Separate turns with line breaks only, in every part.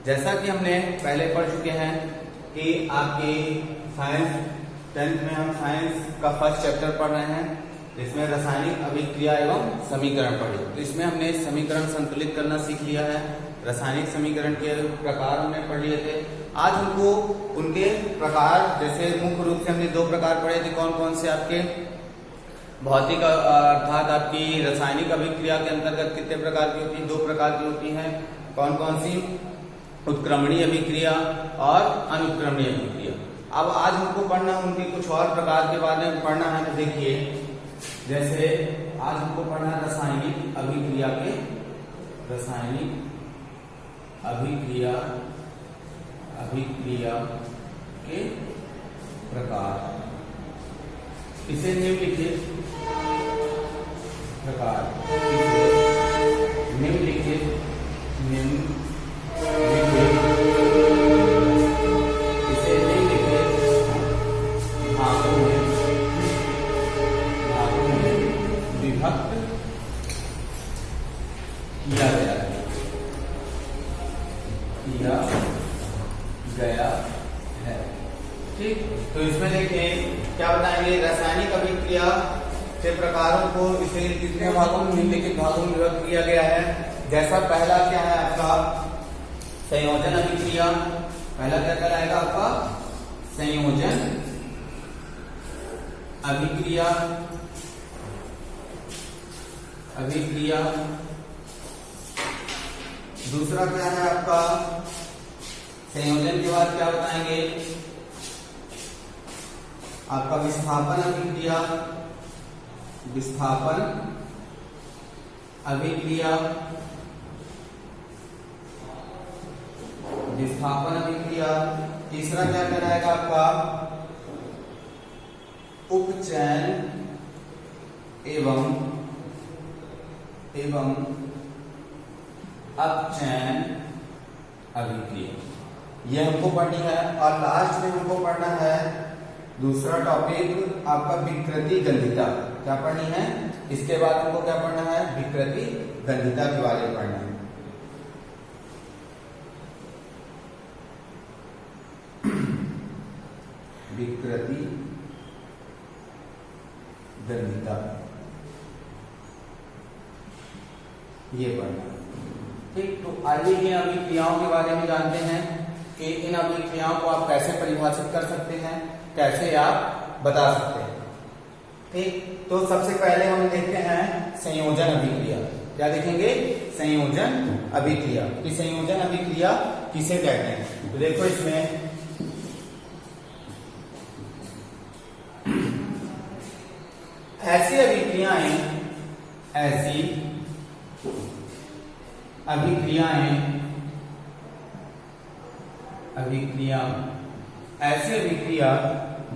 जैसा कि हमने पहले पढ़ चुके हैं कि आपके साइंस 10th में हम साइंस का फर्स्ट चैप्टर पढ़ रहे हैं, जिसमें रासायनिक अभिक्रिया एवं समीकरण पढ़े। तो इसमें हमने समीकरण संतुलित करना सीख लिया है, रासायनिक समीकरण के प्रकार हमने पढ़ लिए थे। आज हमको उनके प्रकार, जैसे मुख्य रूप से हमने 2 प्रकार पढ़े थे। कौन कौन से? आपके भौतिक अर्थात आपकी रासायनिक अभिक्रिया के अंतर्गत कितने प्रकार की होती है? 2 प्रकार की होती हैं। कौन कौन सी? उत्क्रमणीय अभिक्रिया और अनुत्क्रमणीय अभिक्रिया। अब आज हमको पढ़ना उनके कुछ और प्रकार के बारे में पढ़ना है। तो देखिए, जैसे आज हमको पढ़ना है रासायनिक अभिक्रिया के प्रकार। इसे निम्नलिखित प्रकार, निम्नलिखित इसे निम्नलिखित भागों में विभक्त किया गया है। ठीक, तो इसमें देखिए क्या बताएंगे? रासायनिक अभिक्रिया के प्रकारों को इसे कितने भागों में, निम्नलिखित भागों में विभक्त किया गया है। जैसा पहला क्या है आपका? संयोजन अभिक्रिया। पहला क्या कहलाएगा आपका? संयोजन अभिक्रिया। दूसरा क्या है आपका? संयोजन के बाद क्या बताएंगे? आपका विस्थापन अभिक्रिया। तीसरा क्या कहलाएगा आपका? उपचयन एवं अपचयन अभिक्रिया। यह हमको पढ़नी है। और लास्ट में हमको पढ़ना है दूसरा टॉपिक आपका विकृति गंधिता। क्या पढ़नी है? इसके बाद हमको क्या पढ़ना है? विकृति गंधिता के बारे में पढ़ना है। विकृति गंधिता ये पढ़ना है। ठीक, तो आइए इन अभिक्रियाओं के बारे में जानते हैं कि इन अभिक्रियाओं को आप कैसे परिभाषित कर सकते हैं, कैसे आप बता सकते हैं। ठीक, तो सबसे पहले हम देखते हैं संयोजन अभिक्रिया। क्या देखेंगे? संयोजन अभिक्रिया। कि संयोजन अभिक्रिया किसे कहते हैं? तो देखो, इसमें ऐसी अभिक्रिया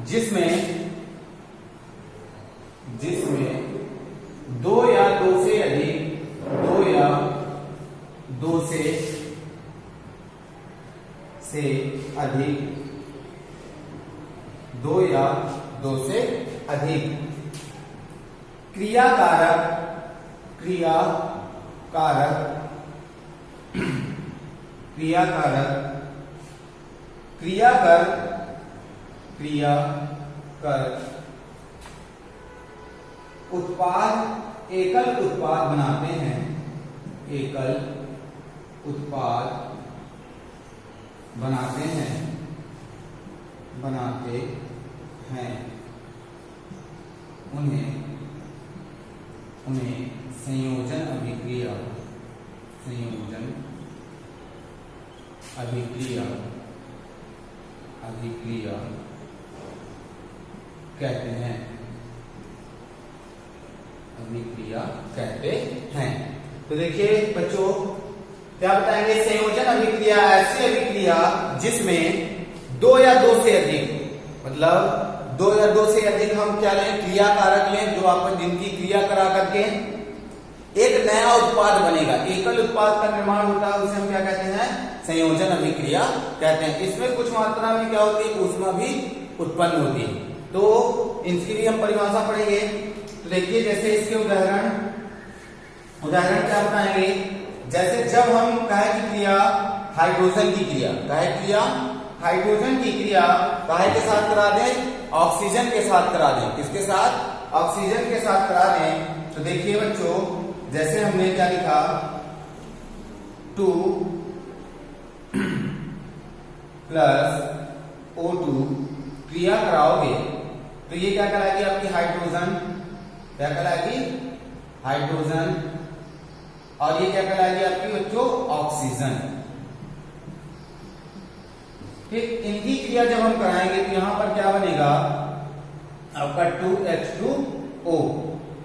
जिसमें 2 या 2 से अधिक एकल उत्पाद बनाते हैं, उन्हें संयोजन अभिक्रिया कहते हैं। तो देखिए बच्चों, क्या बताएंगे? संयोजन अभिक्रिया ऐसी अभिक्रिया जिसमें 2 या 2 से अधिक, मतलब 2 या 2 से अधिक हम क्या लें? क्रियाकारक लें, जो आप जिनकी क्रिया करा करके एक नया उत्पाद बनेगा। एकल उत्पाद का निर्माण होता है, उसे हम क्या कहते हैं? संयोजन अभिक्रिया कहते हैं। इसमें कुछ मात्रा में क्या होती है? ऊष्मा भी उत्पन्न होती है। तो इसकी भी हम परिभाषा पढ़ेंगे। तो देखिए, जैसे इसके उदाहरण क्या बताएंगे? जैसे जब हम कहें कि क्रिया हाइड्रोजन की क्रिया, काहे क्रिया, हाइड्रोजन की क्रिया काहे के साथ करा दें, ऑक्सीजन के साथ करा दें, किसके साथ, ऑक्सीजन के साथ करा दें। तो देखिए बच्चों, जैसे हमने क्या लिखा, 2 + O2 क्रिया कराओगे तो ये क्या कहलाएगी आपकी हाइड्रोजन, क्या कहलाएगी, हाइड्रोजन, और ये क्या कहलाएगी आपकी बच्चों, ऑक्सीजन। ठीक, इनकी क्रिया जब हम कराएंगे तो यहां पर क्या बनेगा आपका 2H2O,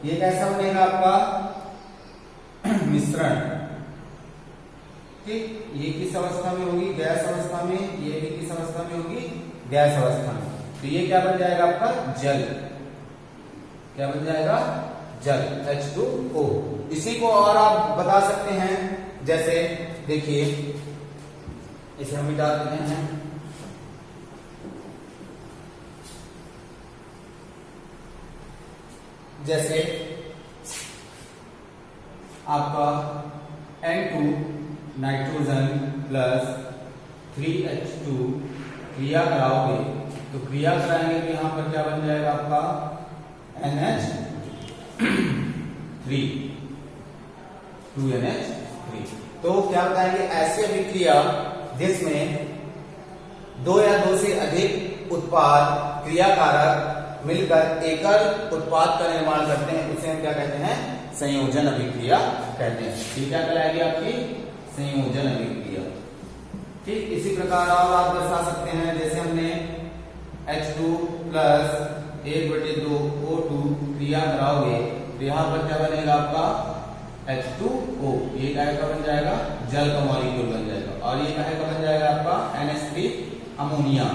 ये कैसा बनेगा आपका मिश्रण। ठीक, ये किस अवस्था में होगी, गैस अवस्था में, ये भी किस अवस्था में होगी, गैस अवस्था में। तो ये क्या बन जाएगा आपका जल, क्या बन जाएगा, जल, H2O। इसी को और आप बता सकते हैं, जैसे देखिए इसे हम मिटा देते हैं, जैसे आपका N2 नाइट्रोजन + 3H2 क्रिया कराओगे तो क्रिया कराएंगे तो यहां पर क्या बन जाएगा आपका NH3, 2NH3। तो क्या बताएंगे, ऐसी अभिक्रिया जिसमें 2 या 2 से अधिक उत्पाद क्रियाकारक मिलकर एकल उत्पाद का निर्माण करते हैं, उसे हम क्या कहते हैं, संयोजन अभिक्रिया कहते हैं। ठीक, क्या कहलाएगी आपकी, संयोजन अभिक्रिया। ठीक, इसी प्रकार और आप दर्शा सकते हैं, जैसे हमने H2 + 1/2 O2 क्रिया कराओगे तो यहां पर क्या बनेगा आपका H2O, ये काय का बन जाएगा, जल का मॉलिक्यूल बन जाएगा, और ये काय का बन जाएगा आपका NH3 अमोनिया।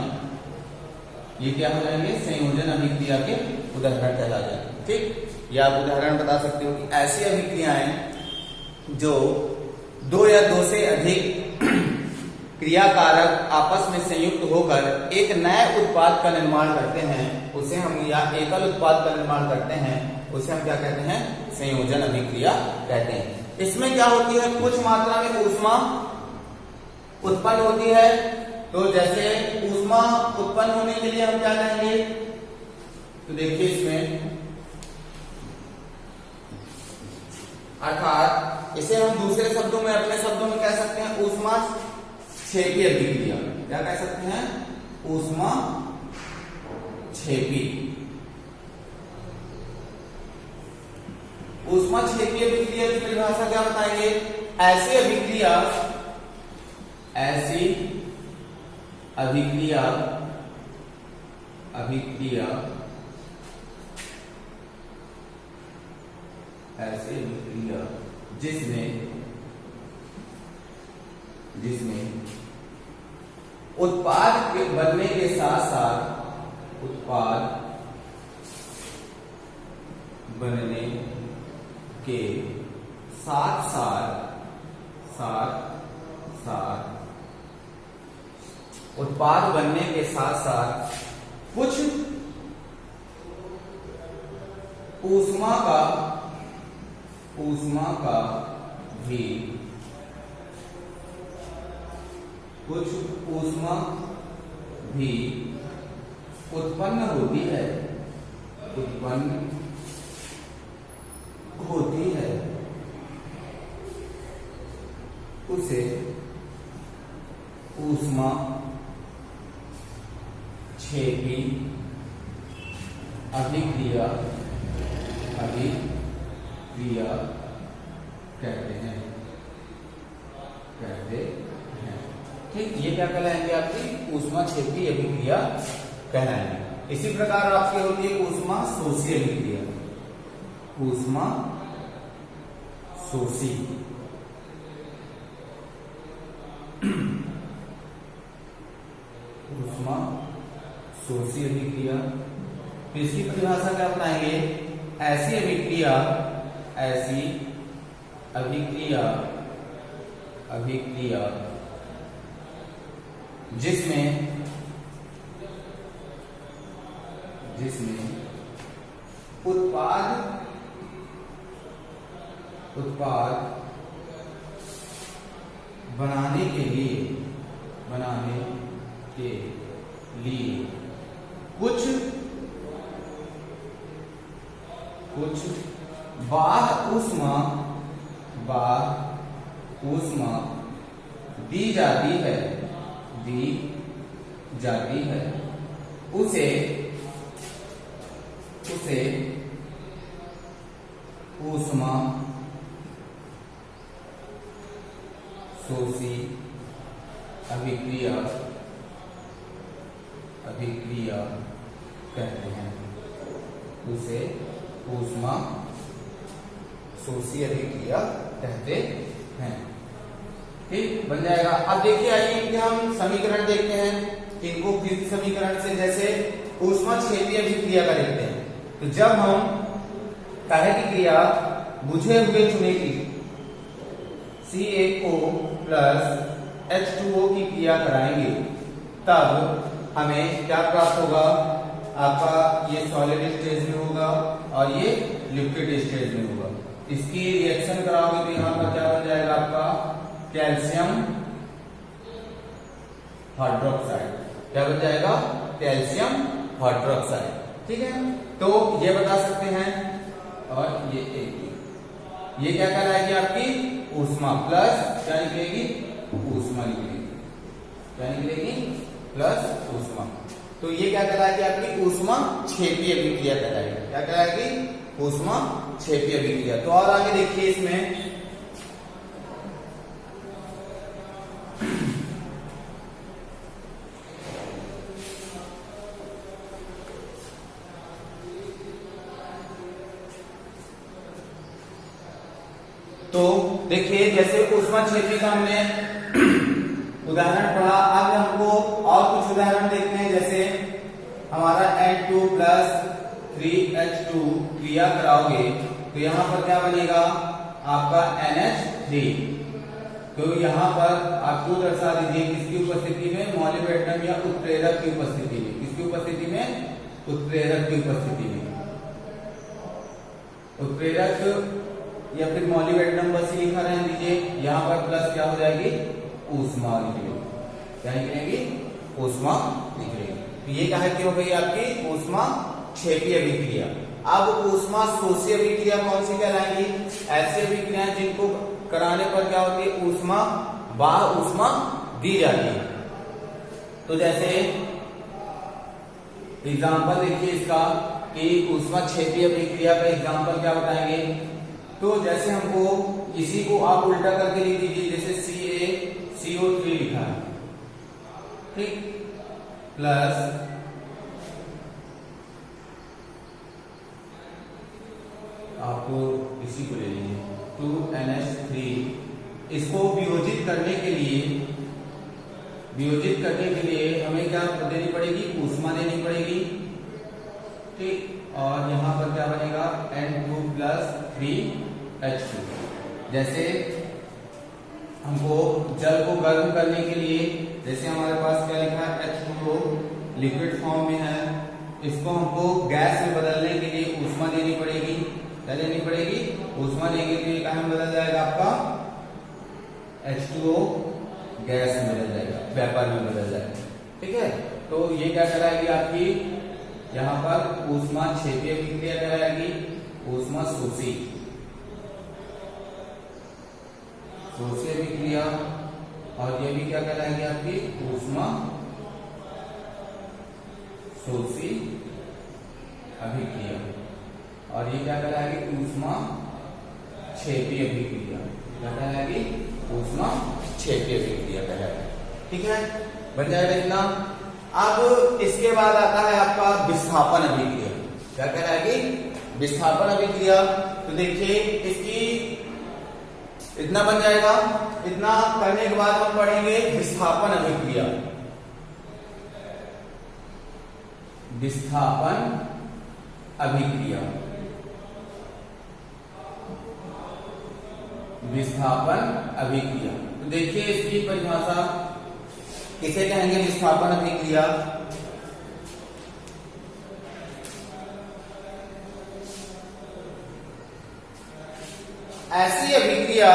ये क्या हो जाएंगे, संयोजन अभिक्रिया के उदाहरण कहला जाएंगे। ठीक, ये आप उदाहरण बता सकते हो कि ऐसी अभिक्रियाएं जो 2 या 2 से अधिक क्रियाकारक आपस में संयुक्त होकर एक नए उत्पाद का निर्माण करते हैं, उसे हम, या एकल उत्पाद का निर्माण करते हैं, उसे हम क्या कहते हैं, संयोजन अभिक्रिया कहते हैं। इसमें क्या होती है, कुछ मात्रा में ऊष्मा उत्पन्न होती है। तो जैसे ऊष्मा उत्पन्न होने के लिए हम क्या कहेंगे, तो देखिए इसमें, अर्थात इसे हम दूसरे शब्दों में, अपने शब्दों में कह सकते हैं ऊष्मा क्षेपी अभिक्रिया। क्या कह सकते हैं, ऊष्मा क्षेपी। ऊष्मा क्षेपी अभिक्रिया की परिभाषा क्या बताएंगे, ऐसी अभिक्रिया, ऐसी अभिक्रिया, अभिक्रिया, ऐसी अभिक्रिया जिसमें उत्पाद के बनने के साथ साथ, उत्पाद बनने के साथ साथ उत्पाद बनने के साथ साथ कुछ ऊष्मा का भी, कुछ ऊष्मा भी उत्पन्न होती है, उत्पन्न होती है, उसे ऊष्मा क्षेपी अभिक्रिया कहते हैं। ठीक, ये क्या कहलाएंगे आपकी ऊष्मा क्षेपी अभिक्रिया कहलाएंगे। इसी प्रकार आपकी होती है ऊष्मा शोषी अभिक्रिया, ऊष्मा शोषी। ऊष्मा शोषी अभिक्रिया, इसकी परिभाषा क्या बताएंगे, ऐसी अभिक्रिया, ऐसी अभिक्रिया, अभिक्रिया जिसमें उत्पाद बनाने के लिए कुछ बाह्य ऊष्मा दी जाती है उसे ऊष्मा शोषी अभिक्रिया कहते हैं। उसे ऊष्मा शोषी अभिक्रिया कहते हैं। ठीक, बन जाएगा। अब देखिए, आइए इनके हम समीकरण देखते हैं। इनको किसी समीकरण से जैसे ऊष्मा क्षेपीय अभिक्रिया का देखते हैं। तो जब हम कार्य की क्रिया बुझे हुए चूने की CaO प्लस H2O की क्रिया कराएंगे, तब हमें क्या प्राप्त होगा? आपका ये सॉलिड स्टेज में होगा और ये लिक्विड स्टेज में होगा। इसकी रिएक्शन कराओगे तो यहाँ पर क्या बन जाएगा? आपका कैल्शियम हाइड्रोक्साइड। क्या बन जाएगा? Calcium hydroxide. ठीक है, तो ये बता सकते हैं। और ये क्या कहलाएगी? आपकी ऊष्मा प्लस क्या निकलेगी? ऊष्मा निकलेगी। क्या निकलेगी? प्लस ऊष्मा। तो ये क्या कहलाएगी? आपकी ऊष्मा क्षेपीय अभिक्रिया कहलाएगी। क्या कहलाएगी? ऊष्मा क्षेपीय अभिक्रिया। तो और आगे देखिए इसमें तो देखिए, जैसे ऊष्मा क्षेपीय का हमने उदाहरण पढ़ा, अब हमको और कुछ उदाहरण देखते हैं। जैसे हमारा N2 प्लस 3H2 क्रिया कराओगे तो यहाँ पर क्या बनेगा? आपका NH3। तो यहाँ पर आपको दर्शा दीजिए किसकी उपस्थिति में? मॉलिब्डेनम या उत्प्रेरक की उपस्थिति में। किसकी उपस्थिति में? उत्प्रेरक की उपस्थिति में। उत्प्रेरक या फिर मॉलिब्डेनम बस लिखा रहने दीजिए। यहाँ पर प्लस क्या हो जाएगी? ऊष्मा निकलेगी। क्या निकलेगी? ऊष्मा निकलेगी। तो ये कहा कि हो गई आपकी ऊष्मा क्षेपीय अभिक्रिया। अब ऊष्मा शोषी अभिक्रिया कौन सी कहलाएगी? ऐसी अभिक्रियाएं जिनको कराने पर क्या होती है? ऊष्मा बाह्य ऊष्मा दी जाती है। तो जैसे एग्जाम्पल देखिए इसका कि ऊष्मा क्षेपीय अभिक्रिया का एग्जाम्पल क्या बताएंगे? तो जैसे हमको इसी को आप उल्टा करके लिख दीजिए। जैसे CaCO3 लिखा है, ठीक, प्लस आपको इसी को ले लीजिए 2NH3। इसको वियोजित करने के लिए हमें क्या देनी पड़ेगी? ऊष्मा देनी पड़ेगी। ठीक, और यहाँ पर क्या बनेगा? N2 plus 3H2। जैसे हमको जल को गर्म करने के लिए, जैसे हमारे पास क्या लिखा है? H2O लिक्विड फॉर्म में है। इसको हमको गैस में बदलने के लिए ऊष्मा देनी पड़ेगी। क्या देनी पड़ेगी? ऊष्मा देंगे तो ये कहाँ में बदल जाएगा? आपका H2O गैस में बदल जाएगा, वेपर में बदल जाएगा। ठीक है, तो ये क्या कराएगी? आपकी यहाँ पर ऊष्मा क्षेपीय अभिक्रिया कहलाएगी। ऊष्मा शोषी अभिक्रिया। और ये भी क्या कहलाएगी? आपकी ऊष्मा शोषी अभिक्रिया। और ये क्या कहलाएगी? ऊष्मा क्षेपीय अभिक्रिया। क्या कहलाएगी? ऊष्मा क्षेपीय अभिक्रिया कहलाएगी। ठीक है, बन जाएगा इतना। अब इसके बाद आता है आपका विस्थापन अभिक्रिया। क्या कहलाएगी? विस्थापन अभिक्रिया। तो देखिए इसकी इतना बन जाएगा। इतना करने के बाद हम पढ़ेंगे विस्थापन अभिक्रिया। विस्थापन अभिक्रिया। विस्थापन अभिक्रिया। तो देखिए इसकी परिभाषा किसे कहेंगे? विस्थापन अभिक्रिया ऐसी अभिक्रिया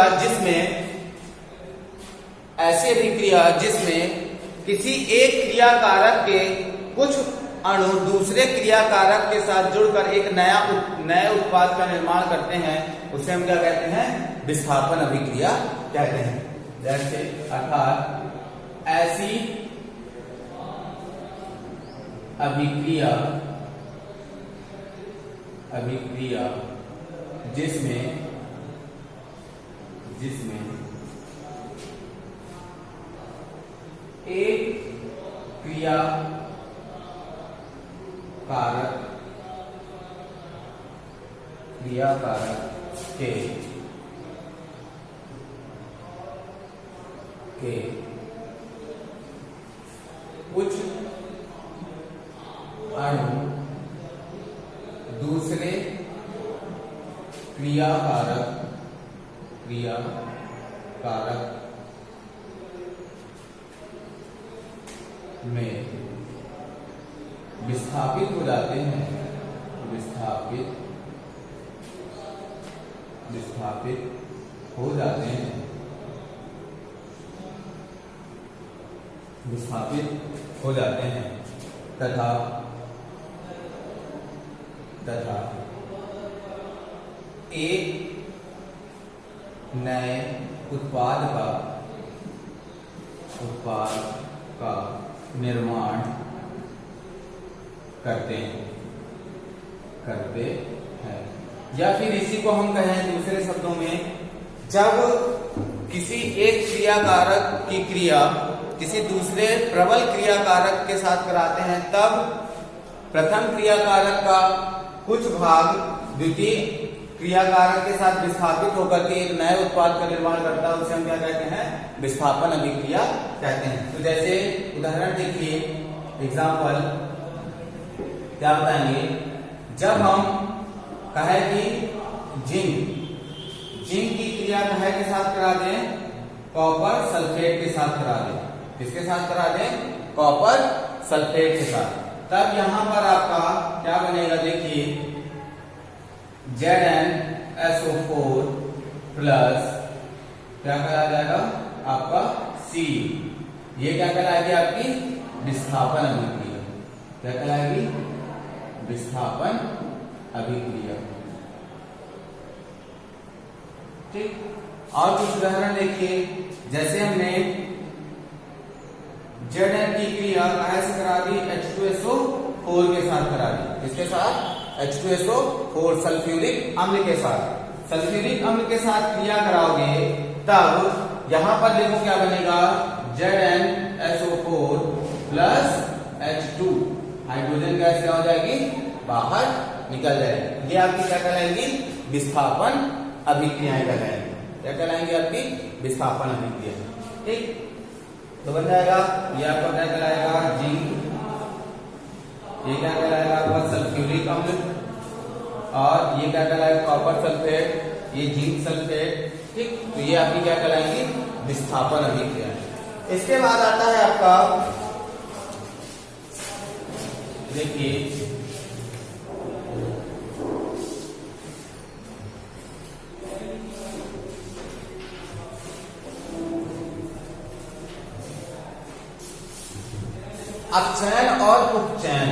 ऐसी अभिक्रिया जिसमें किसी एक क्रिया कारक के कुछ अणु दूसरे क्रिया कारक के साथ जुड़कर एक नए उत्पाद का निर्माण करते हैं, उसे हम क्या कहते हैं? विस्थापन अभिक्रिया कहते हैं। जैसे अर्थात ऐसी अभिक्रिया जिसमें एक क्रिया कारक के कुछ अणु दूसरे क्रिया कारक में विस्थापित हो जाते हैं, विस्थापित हो जाते हैं तथा एक नए उत्पाद का निर्माण करते हैं। या फिर इसी को हम कहें दूसरे शब्दों में, जब किसी एक क्रिया कारक की क्रिया किसी दूसरे प्रबल क्रिया कारक के साथ कराते हैं, तब प्रथम क्रिया कारक का कुछ भाग द्वितीय क्रिया कारक के साथ विस्थापित होकर के एक नए उत्पाद का निर्माण करता है, उसे हम क्या कहते हैं? विस्थापन अभिक्रिया कहते हैं। तो जैसे उदाहरण देखिए, एग्जाम्पल क्या बताएंगे? जब हम कहे कि जिंक की क्रिया कहे के साथ करा दें? कॉपर सल्फेट के साथ करा दें। किसके साथ करा दें? कॉपर सल्फेट के साथ। तब यहां पर आपका क्या बनेगा? देखिए, ZnSO4 प्लस क्या करा जाएगा? आपका C। ये क्या कहलाएगी? आपकी विस्थापन अभिक्रिया। क्या कहलाएगी? विस्थापन अभिक्रिया। ठीक। और कुछ उदाहरण देखिए, जैसे हमने Zn की क्रिया कहाँ से करा दी? H2SO4 के साथ करा दी। किसके साथ? H2SO4 सल्फ्यूरिक अम्ल के साथ। सल्फ्यूरिक अम्ल के साथ क्रिया कराओगे, तब यहां पर देखो क्या बनेगा? ZnSO4 plus H2, hydrogen gas क्या हो जाएगी? बाहर निकल जाएगी। ये आपकी क्या कहलाएंगी? विस्थापन अभिक्रियाएं कहलाएंगी। क्या कहलाएंगी? आपकी विस्थापन अभिक्रिया। ठीक, तो बन जाएगा ये आपका क्या कहलाएगा? जिंक। ये क्या कहलाएगा? आपका सल्फ्यूरिक अम्ल। और ये क्या कहलाएगा? Copper sulphate. ये जिंक सल्फेट। ठीक, तो ये आपकी क्या कहलाएंगी? विस्थापन अभिक्रिया। इसके बाद आता है आपका, देखिए, अपचयन और उपचयन।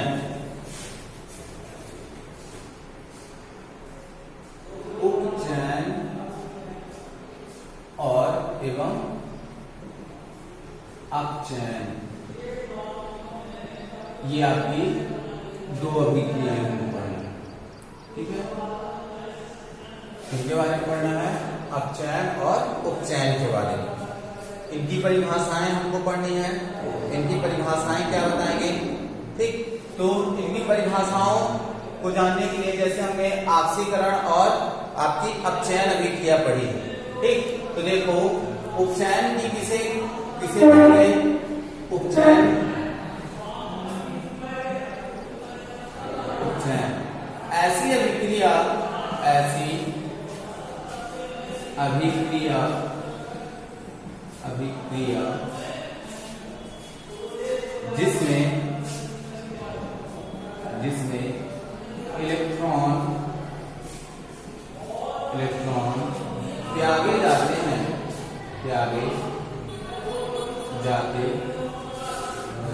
उपचयन और एवं अपचयन, ये आपकी दो अभिक्रियाएं हमको पढ़ना है। ठीक है, किसके बारे में पढ़ना है? अपचयन और उपचयन के बारे में। इनकी परिभाषाएं हमको पढ़नी है। इनकी परिभाषाएं क्या बताएंगे? ठीक, तो इनकी परिभाषाओं को जानने के लिए जैसे हमने ऑक्सीकरण और आपकी अपचयन अभिक्रिया पढ़ी। ठीक, तो देखो, उपचयन की किसे पढ़े? उपचयन ऐसी अभिक्रिया जिसमें इलेक्ट्रॉन त्यागे जाते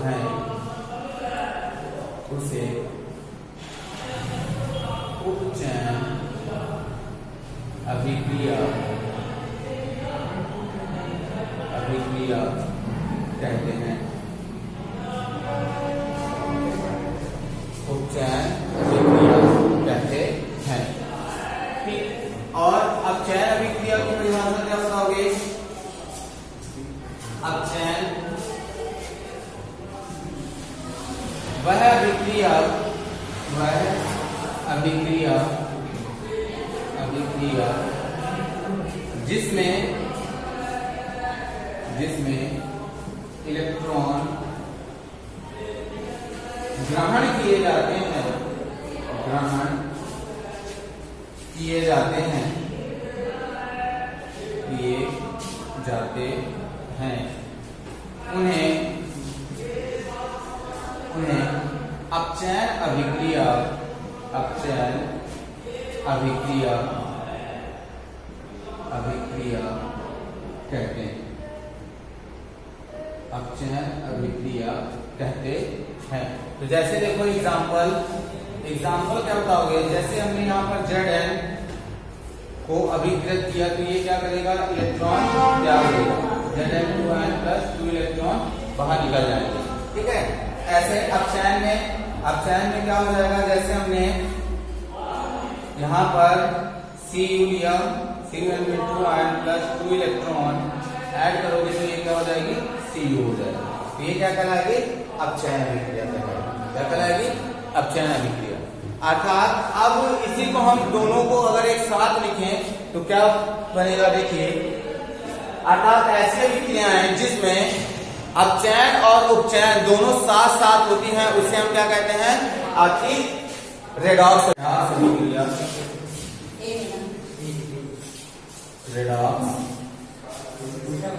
हैं उसे उपचयन अभिक्रिया कहते हैं। उपचयन अभिक्रिया कहते हैं। ठीक, और अपचयन अभिक्रिया की परिभाषा क्या बताओगे? अपचयन वह अभिक्रिया जिसमें इलेक्ट्रॉन ग्रहण किए जाते हैं उन्हें अपचयन अभिक्रिया कहते हैं। अपचयन अभिक्रिया कहते हैं। तो जैसे देखो एग्जाम्पल क्या बताओगे? जैसे हमने यहाँ पर Zn को अभिकृत किया तो ये क्या करेगा? इलेक्ट्रॉन त्याग देगा। Zn2n + 2 इलेक्ट्रॉन बाहर निकल जाएंगे। ठीक है, ऐसे अपचयन में क्या हो जाएगा? जैसे हमने यहाँ पर Cu लिया, Cu(n)2n + 2 इलेक्ट्रॉन ऐड करोगे तो ये क्या हो जाएगी? Cu हो जाएगा। तो ये क्या कहलाएगी? अपचयन अभिक्रिया कहलाएगी। क्या कहलाएगी? अपचयन अभिक्रिया। अर्थात अब इसी को हम दोनों को अगर एक साथ लिखें तो क्या बनेगा? देखिए, अर्थात ऐसी अभिक्रियाएं जिसमें अपचयन और उपचयन दोनों साथ साथ होती हैं उसे हम क्या कहते हैं? आपकी रेडॉक्स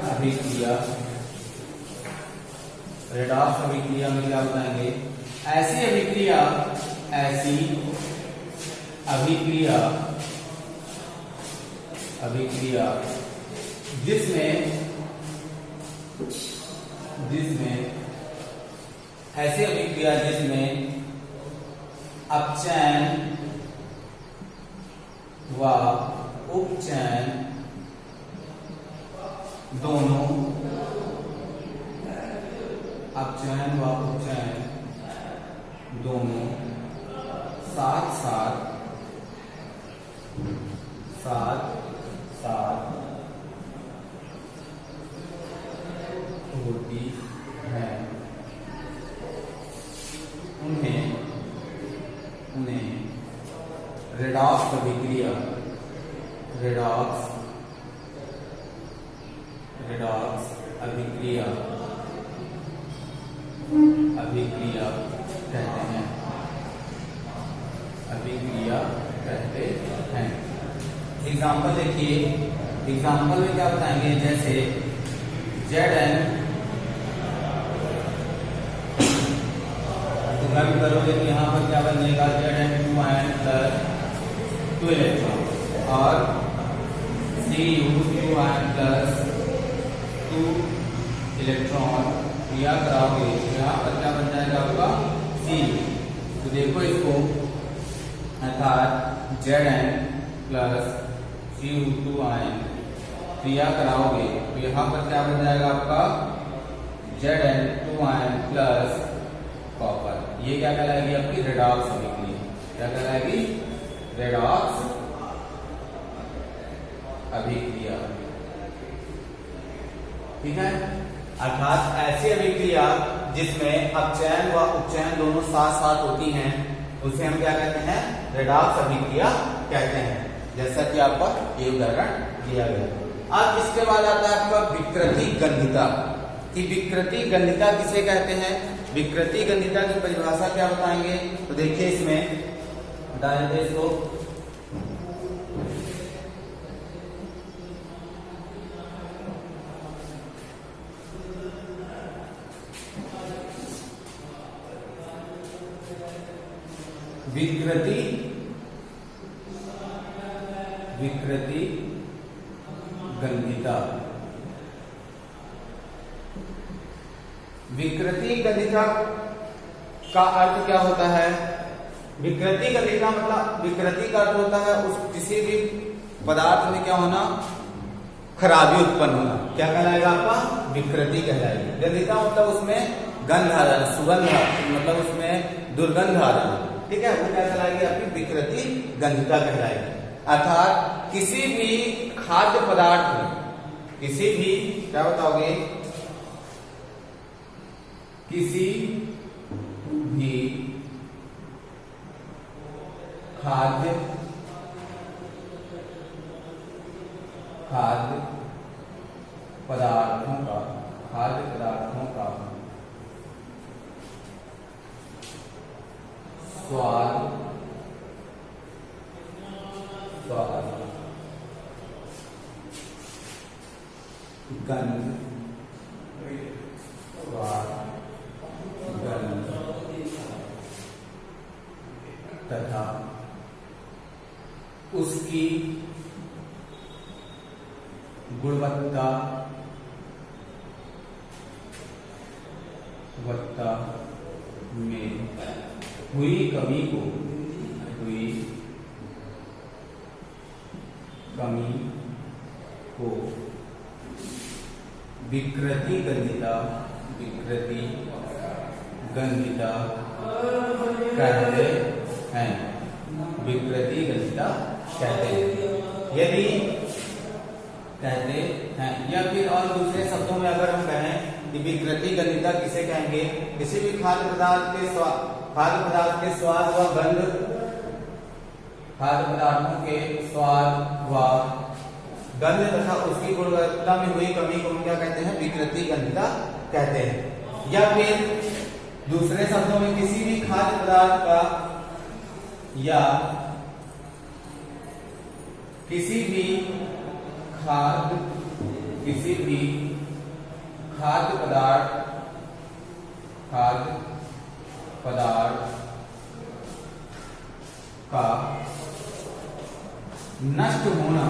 अभिक्रिया। रेडॉक्स अभिक्रिया में क्या बताएंगे? ऐसी अभिक्रिया जिसमें अपचयन व उपचयन दोनों साथ साथ होती है उन्हें रेडॉक्स अभिक्रिया कहते हैं। एग्जाम्पल देखिए, एग्जाम्पल में क्या बताएंगे? जैसे Zn गुणन करोगे तो यहाँ पर क्या बनेगा? Zn2n + 2 इलेक्ट्रॉन और Cu2n + 2 इलेक्ट्रॉन क्रिया कराओगे तो यहाँ पर क्या बन जाएगा आपका? Cu। तो देखो इसको, अर्थात Zn + Cu2n क्रिया कराओगे तो यहाँ पर क्या बन जाएगा आपका? Zn2n + copper. ये क्या कहलाएगी? आपकी रेडॉक्स अभिक्रिया। क्या कहलाएगी? रेडॉक्स अभिक्रिया। ठीक है, अर्थात ऐसी अभिक्रिया जिसमें अपचयन व उपचयन दोनों साथ साथ होती हैं उसे हम क्या कहते हैं? रेडॉक्स अभिक्रिया कहते हैं। जैसा कि आपका ये उदाहरण दिया गया। अब इसके बाद आता है आपका विकृति गंधिता। कि विकृति गंधिता किसे कहते हैं? विकृति गंधिता की परिभाषा क्या बताएंगे? तो देखिए इसमें डाल देते इसको। विकृति गंधिता विकृति गंधिता का अर्थ क्या होता है? विकृति गंधिता मतलब विकृति का अर्थ होता है उस किसी भी पदार्थ में क्या होना, खराबी उत्पन्न होना। क्या कहलाएगा आपका? विकृति कहलाएगी। गंधिता मतलब उसमें गंध आ जाना, सुगंध मतलब उसमें दुर्गंध आ जाना, ठीक है, वो क्या कहलाएगी? आपकी विकृति गंधिता कहलाएगी। अर्थात किसी भी खाद्य पदार्थ में, किसी भी, क्या बताओगे, किसी भी खाद्य पदार्थों का स्वाद गंध तथा उसकी गुणवत्ता में हुई कमी को विकृति गंधिता कहते हैं। विकृति गंधिता कहते हैं। यदि कहते हैं, या फिर और दूसरे शब्दों में अगर हम कहें कि विकृति गंधिता किसे कहेंगे? किसी भी खाद्य पदार्थ के स्वाद व गंध, खाद्य पदार्थों के स्वाद व गंध तथा उसकी गुणवत्ता में हुई कमी को हम क्या कहते हैं? विकृति गंधिता कहते हैं। या फिर दूसरे शब्दों में किसी भी खाद्य पदार्थ का या किसी भी खाद्य पदार्थ का नष्ट होना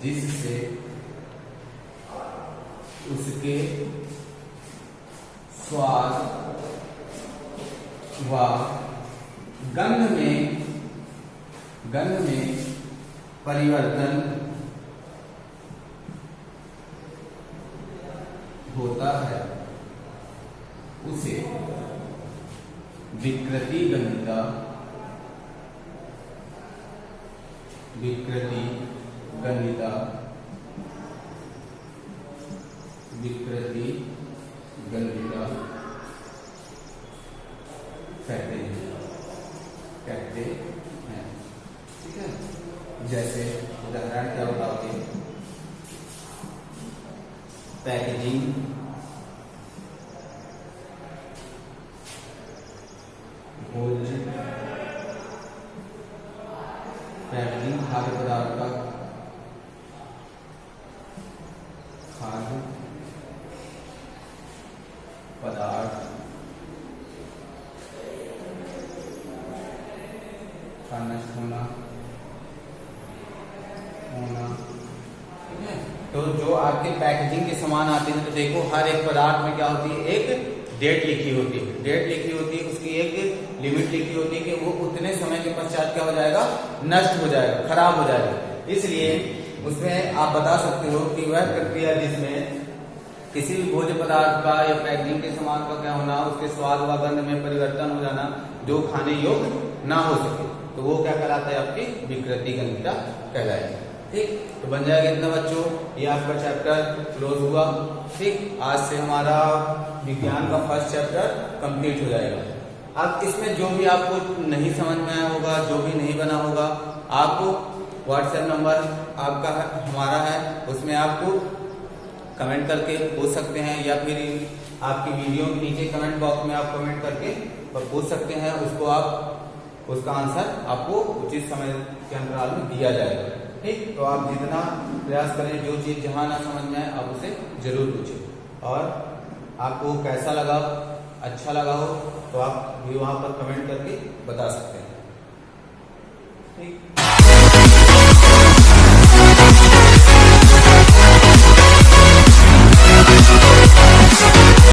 जिससे उसके स्वाद व गंध में परिवर्तन होता है, उसे विकृति गंधिता कहते हैं। ठीक है, जैसे उदाहरण क्या बताओगे? पैकेजिंग, खाद्य पदार्थ का नष्ट होना। ठीक है, तो जो आपके पैकेजिंग के सामान आते हैं तो देखो हर एक पदार्थ में क्या होती है? एक डेट लिखी होती है, उसकी एक लिमिट लिखी होती है कि वो उतने समय के पश्चात क्या हो जाएगा? नष्ट हो जाएगा, खराब हो जाएगा। इसलिए उसमें आप बता सकते हो कि वह प्रक्रिया जिसमें किसी भी भोज्य पदार्थ का या पैकेजिंग के सामान का क्या होना, उसके स्वाद व गंध में परिवर्तन हो जाना, जो खाने योग्य ना हो सके, तो वो क्या कहलाता है? आपकी विकृति गंधिता कहलाएगी। ठीक, तो बन जाएगा इतना बच्चों, ये आपका चैप्टर क्लोज हुआ। ठीक, आज से हमारा विज्ञान का फर्स्ट चैप्टर कंप्लीट हो जाएगा। अब इसमें जो भी आपको नहीं समझ में आया होगा, जो भी नहीं बना होगा, आपको व्हाट्सएप नंबर आपका हमारा है, उसमें आपको कमेंट करके पूछ सकते हैं, या फिर आपकी वीडियो के नीचे कमेंट बॉक्स में आप कमेंट करके पूछ सकते हैं। उसका आंसर आपको उचित समय के अंतराल में दिया जाएगा। ठीक, तो आप जितना प्रयास करें, जो चीज जहां ना समझ में आए आप उसे जरूर पूछें, और आपको कैसा लगा, अच्छा लगा हो तो आप भी वहां पर कमेंट करके बता सकते हैं। ठीक।